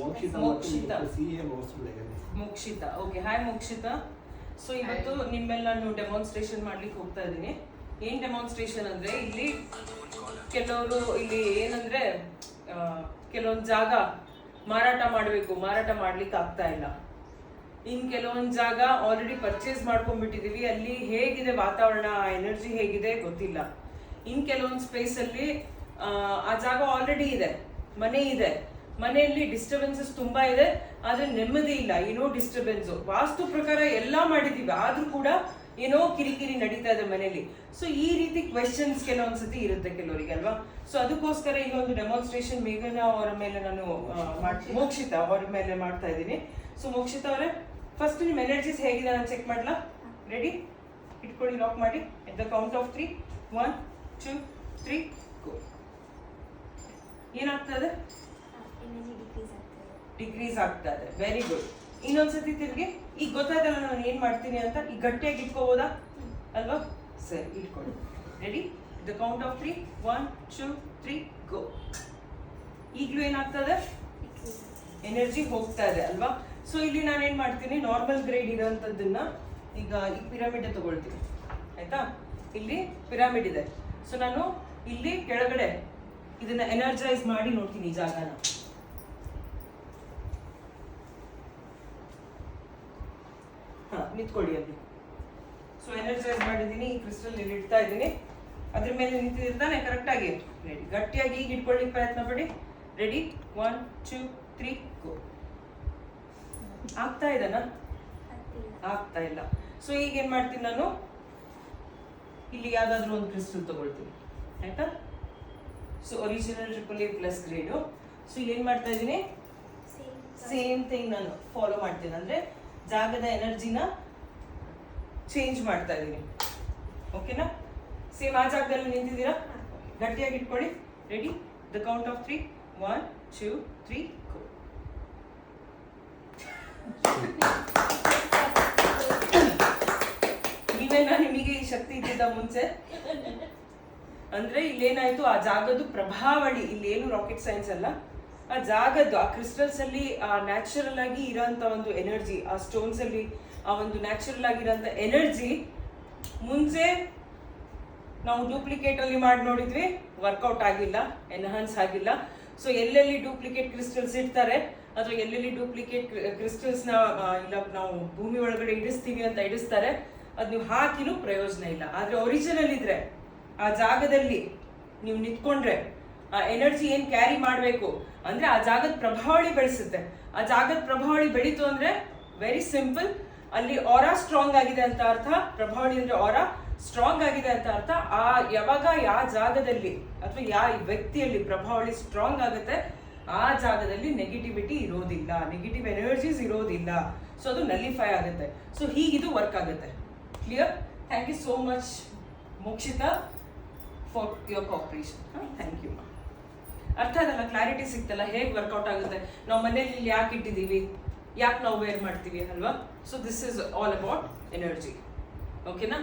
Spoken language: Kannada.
Mokshitha. Okay, hi Mokshitha. So ಇವತ್ತು ನಿಮ್ಮೆಲ್ಲ ನಾನು ಡೆಮಾನ್ಸ್ಟ್ರೇಷನ್ ಮಾಡ್ಲಿಕ್ಕೆ ಹೋಗ್ತಾ ಇದ್ದೀನಿ. ಏನ್ ಡೆಮಾನ್ಸ್ಟ್ರೇಷನ್ ಅಂದ್ರೆ, ಇಲ್ಲಿ ಕೆಲವರು ಇಲ್ಲಿ ಏನಂದ್ರೆ ಕೆಲವೊಂದು ಜಾಗ ಮಾರಾಟ ಮಾಡಬೇಕು, ಮಾರಾಟ ಮಾಡ್ಲಿಕ್ಕೆ ಆಗ್ತಾ ಇಲ್ಲ. ಇನ್ ಕೆಲವೊಂದು ಜಾಗ ಆಲ್ರೆಡಿ ಪರ್ಚೇಸ್ ಮಾಡ್ಕೊಂಡ್ಬಿಟ್ಟಿದೀವಿ, ಅಲ್ಲಿ ಹೇಗಿದೆ ವಾತಾವರಣ, ಎನರ್ಜಿ ಹೇಗಿದೆ ಗೊತ್ತಿಲ್ಲ. ಇನ್ ಕೆಲವೊಂದು ಸ್ಪೇಸ್ ಅಲ್ಲಿ ಆ ಜಾಗ ಆಲ್ರೆಡಿ ಇದೆ, ಮನೆ ಇದೆ, ಮನೆಯಲ್ಲಿ ಡಿಸ್ಟರ್ಬೆನ್ಸಸ್ ತುಂಬಾ ಇದೆ, ಆದ್ರೆ ನೆಮ್ಮದಿ ಇಲ್ಲ, ಏನೋ ಡಿಸ್ಟರ್ಬೆನ್ಸ್. ವಾಸ್ತು ಪ್ರಕಾರ ಎಲ್ಲಾ ಮಾಡಿದೀವಿ, ಆದ್ರೂ ಕೂಡ ಏನೋ ಕಿರಿಕಿರಿ ನಡೀತಾ ಇದೆ ಮನೆಯಲ್ಲಿ. ಸೊ ಈ ರೀತಿ ಕ್ವೆಶನ್ಸ್ ಕೆಲವೊಂದ್ಸತಿ ಇರುತ್ತೆ ಕೆಲವರಿಗೆ ಅಲ್ವಾ. ಸೊ ಅದಕ್ಕೋಸ್ಕರ ಈಗ ಒಂದು ಡೆಮಾನ್ಸ್ಟ್ರೇಷನ್ ಮೇಘನಾ ಅವರ ಮೇಲೆ ನಾನು ಮೋಕ್ಷಿತಾ ಅವರ ಮೇಲೆ ಮಾಡ್ತಾ ಇದ್ದೀನಿ. ಸೊ ಮೋಕ್ಷಿತಾ ಅವರೇ, ಫಸ್ಟ್ ನಿಮ್ ಎನರ್ಜೀಸ್ ಹೇಗಿದೆ ನಾನು ಚೆಕ್ ಮಾಡ್ಲಾ? ರೆಡಿ? ಇಟ್ಕೊಳ್ಳಿ, ಲಾಕ್ ಮಾಡಿ. ಎಟ್ ದ ಕೌಂಟ್ ಆಫ್ 3, 1, 2, 3 ಗೋ. ಏನಾಗ್ತದೆ? ಡಿಕ್ರೀಸ್ ಆಗ್ತಾ ಇದೆ. Very good. ಇನ್ನೊಂದ್ಸತಿ ತಿರ್ಗಿ. ಈಗ ಗೊತ್ತಾಯ್ತಲ್ಲ ನಾನು ಏನ್ ಮಾಡ್ತೀನಿ ಅಂತ. ಈಗ ಗಟ್ಟಿಯಾಗಿ ಇಟ್ಕೋಬೋದಾ ಅಲ್ವಾ? ಸರಿ, ಇಟ್ಕೊಳ್ಳಿ. ರೆಡಿ? ದ ಕೌಂಟ್ ಆಫ್ 3, 1, 2, 3 ಗೋ. ಈಗಲೂ ಏನಾಗ್ತದೆ? ಎನರ್ಜಿ ಹೋಗ್ತಾ ಇದೆ ಅಲ್ವಾ. ಸೊ ಇಲ್ಲಿ ನಾನು ಏನ್ ಮಾಡ್ತೀನಿ, ನಾರ್ಮಲ್ ಗ್ರೇಡ್ ಇರೋಂಥದ್ದನ್ನ ಈಗ ಈ ಪಿರಮಿಡ್ ತಗೊಳ್ತೀನಿ, ಆಯ್ತಾ? ಇಲ್ಲಿ ಪಿರಮಿಡ್ ಇದೆ. ಸೊ ನಾನು ಇಲ್ಲಿ ಕೆಳಗಡೆ ಇದನ್ನ ಎನರ್ಜೈಸ್ ಮಾಡಿ ನೋಡ್ತೀನಿ ಈ ಜಾಗನ. ನಿಂತ್ಕೊಳ್ಳಿ ಅಲ್ಲಿ. ಸೊ ಎನರ್ಜೈಸ್ ಮಾಡಿದ್ದೀನಿ, ಈ ಕ್ರಿಸ್ಟಲ್ ಇಲ್ಲಿ ಇಡ್ತಾ ಇದ್ದೀನಿ, ಅದ್ರ ಮೇಲೆ ನಿಂತಿರ್ತಾನೆ ಕರೆಕ್ಟ್ ಆಗಿ. ರೆಡಿ? ಗಟ್ಟಿಯಾಗಿ ಈಗ ಇಟ್ಕೊಳ್ಳಿಕ್ಕೆ ಪ್ರಯತ್ನ ಪಡಿ. ರೆಡಿ? 1, 2, 3 ಗೋ. ಆಗ್ತಾ ಇದನಾ? ಆಗ್ತಾ ಇಲ್ಲ. ಸೊ ಈಗ ಏನ್ ಮಾಡ್ತೀನಿ ನಾನು, ಇಲ್ಲಿ ಯಾವ್ದಾದ್ರು ಒಂದು ಕ್ರಿಸ್ಟಲ್ ತಗೊಳ್ತೀನಿ, ಆಯ್ತಾ? So original AAA plus grade. So ಏನ್ ಮಾಡ್ತಾ ಇದ್ದೀನಿ, ಸೇಮ್ ಥಿಂಗ್ ನಾನು ಫಾಲೋ ಮಾಡ್ತೀನಿ, ಅಂದ್ರೆ ಜಾಗದ ಎನರ್ಜಿನ ಚೇಂಜ್ ಮಾಡ್ತಾ ಇದ್ದೀನಿ. ಓಕೆನಾ? ಸೇಮ್ ಆ ಜಾಗದಲ್ಲಿ ನಿಂತಿದ್ದೀರಾ? ಗಟ್ಟಿಯಾಗಿ ಇಟ್ಕೊಳ್ಳಿ. ರೆಡಿ? ದ ಕೌಂಟ್ ಆಫ್ 3, 1, 2, 3 ಗೋ. ನೀವೇನಾ ನಿಮಗೆ ಈ ಶಕ್ತಿ ಇದ್ದಿದ್ದ ಮುಂಚೆ? ಅಂದ್ರೆ ಇಲ್ಲೇನಾಯ್ತು, ಆ ಜಾಗದ್ದು ಪ್ರಭಾವಳಿ, ಇಲ್ಲೇನು ರಾಕೆಟ್ ಸೈನ್ಸ್ ಅಲ್ಲ, ಆ ಜಾಗದ್ದು ಆ ಕ್ರಿಸ್ಟಲ್ಸ್ ಅಲ್ಲಿ ಆ ನ್ಯಾಚುರಲ್ ಆಗಿ ಇರೋಂತ ಒಂದು ಎನರ್ಜಿ, ಆ ಸ್ಟೋನ್ಸ್ ಅಲ್ಲಿ ಆ ಒಂದು ನ್ಯಾಚುರಲ್ ಆಗಿರೋಂಥ ಎನರ್ಜಿ ಮುಂಚೆ ನಾವು ಡೂಪ್ಲಿಕೇಟ್ ಅಲ್ಲಿ ಮಾಡಿ ನೋಡಿದ್ವಿ, ವರ್ಕೌಟ್ ಆಗಿಲ್ಲ, ಎನ್ಹಾನ್ಸ್ ಆಗಿಲ್ಲ. ಸೊ ಎಲ್ಲೆಲ್ಲಿ ಡೂಪ್ಲಿಕೇಟ್ ಕ್ರಿಸ್ಟಲ್ಸ್ ಇಡ್ತಾರೆ ಅಥವಾ ಎಲ್ಲೆಲ್ಲಿ ಡೂಪ್ಲಿಕೇಟ್ ಕ್ರಿಸ್ಟಲ್ಸ್ ಇಲ್ಲ ನಾವು ಭೂಮಿ ಒಳಗಡೆ ಇಡಿಸ್ತೀವಿ ಅಂತ ಇಡಿಸ್ತಾರೆ, ಅದ್ ನೀವು ಹಾಕಿನೂ ಪ್ರಯೋಜನ ಇಲ್ಲ. ಆದ್ರೆ ಒರಿಜಿನಲ್ ಇದ್ರೆ ಆ ಜಾಗದಲ್ಲಿ ನೀವು ನಿಂತ್ಕೊಂಡ್ರೆ ಆ ಎನರ್ಜಿ ಏನ್ ಕ್ಯಾರಿ ಮಾಡ್ಬೇಕು ಅಂದ್ರೆ ಆ ಜಾಗದ ಪ್ರಭಾವಳಿ ಬೆಳೆಸುತ್ತೆ. ಆ ಜಾಗದ ಪ್ರಭಾವಳಿ ಬೆಳೀತು ಅಂದ್ರೆ ವೆರಿ ಸಿಂಪಲ್, ಅಲ್ಲಿ ಆರಾ ಸ್ಟ್ರಾಂಗ್ ಆಗಿದೆ ಅಂತ ಅರ್ಥ. ಪ್ರಭಾವಳಿ ಅಂದ್ರೆ ಆರಾ ಸ್ಟ್ರಾಂಗ್ ಆಗಿದೆ ಅಂತ ಅರ್ಥ. ಯಾವಾಗ ಯಾವ ಜಾಗದಲ್ಲಿ ಅಥವಾ ಯಾವ ವ್ಯಕ್ತಿಯಲ್ಲಿ ಪ್ರಭಾವಳಿ ಸ್ಟ್ರಾಂಗ್ ಆಗುತ್ತೆ, ಆ ಜಾಗದಲ್ಲಿ ನೆಗೆಟಿವಿಟಿ ಇರೋದಿಲ್ಲ, ನೆಗೆಟಿವ್ ಎನರ್ಜೀಸ್ ಇರೋದಿಲ್ಲ. ಸೊ ಅದು ನಲ್ಲಿಫೈ ಆಗುತ್ತೆ. ಸೊ ಹೀಗಿದು ವರ್ಕ್ ಆಗುತ್ತೆ. Clear? Thank you so much Mokshita for your cooperation. Thank you. ಅರ್ಥ ಅದಲ್ಲ, ಕ್ಲಾರಿಟಿ ಸಿಗ್ತಲ್ಲ ಹೇಗೆ ವರ್ಕೌಟ್ ಆಗುತ್ತೆ. ನಾವು ಮನೇಲಿ ಯಾಕೆ ಇಟ್ಟಿದ್ದೀವಿ, ಯಾಕೆ ನಾವು ವೇರ್ ಮಾಡ್ತೀವಿ ಅಲ್ವಾ. So this is all about energy. ಓಕೆನಾ?